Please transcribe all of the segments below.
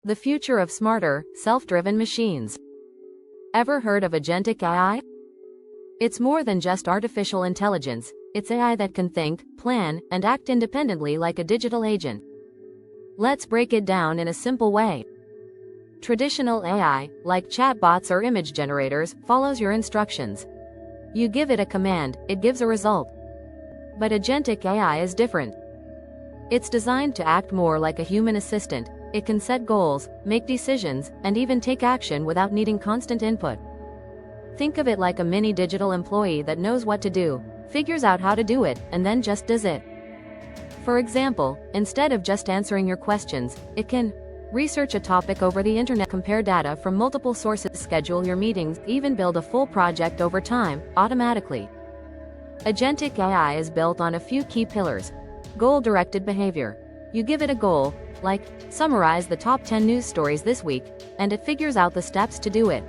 The future of smarter, self-driven machines. Ever heard of Agentic AI? It's more than just artificial intelligence, it's AI that can think, plan, and act independently like a digital agent. Let's break it down in a simple way. Traditional AI, like chatbots or image generators, follows your instructions. You give it a command, it gives a result. But Agentic AI is different. It's designed to act more like a human assistant. It can set goals, make decisions, and even take action without needing constant input. Think of it like a mini digital employee that knows what to do, figures out how to do it, and then just does it. For example, instead of just answering your questions, it can research a topic over the internet, compare data from multiple sources, schedule your meetings, even build a full project over time, automatically. Agentic AI is built on a few key pillars. Goal-directed behavior. You give it a goal, like, summarize the top 10 news stories this week, and it figures out the steps to do it.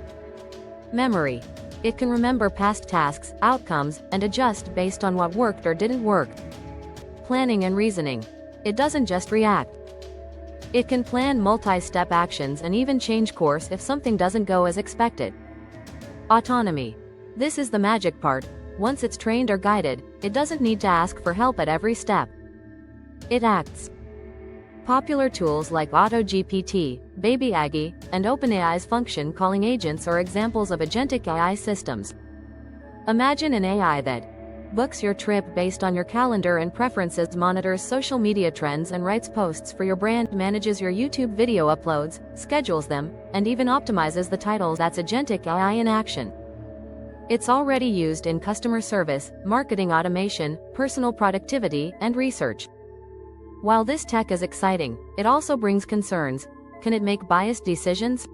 Memory. It can remember past tasks, outcomes, and adjust based on what worked or didn't work. Planning and reasoning. It doesn't just react. It can plan multi-step actions and even change course if something doesn't go as expected. Autonomy. This is the magic part. Once it's trained or guided, it doesn't need to ask for help at every step. It acts. Popular tools like AutoGPT, BabyAGI, and OpenAI's function calling agents are examples of agentic AI systems. Imagine an AI that books your trip based on your calendar and preferences, monitors social media trends and writes posts for your brand, manages your YouTube video uploads, schedules them, and even optimizes the titles. That's agentic AI in action. It's already used in customer service, marketing automation, personal productivity, and research. While this tech is exciting, it also brings concerns. Can it make biased decisions?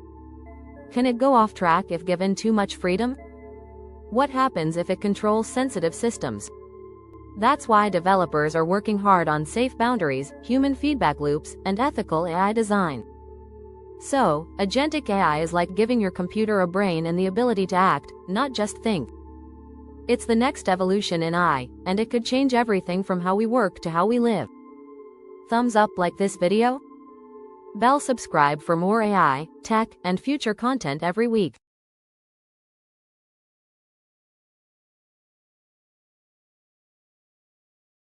Can it go off track if given too much freedom? What happens if it controls sensitive systems? That's why developers are working hard on safe boundaries, human feedback loops, and ethical AI design. So, agentic AI is like giving your computer a brain and the ability to act, not just think. It's the next evolution in AI, and it could change everything from how we work to how we live. Thumbs up like this video? Bell subscribe for more AI, tech, and future content every week.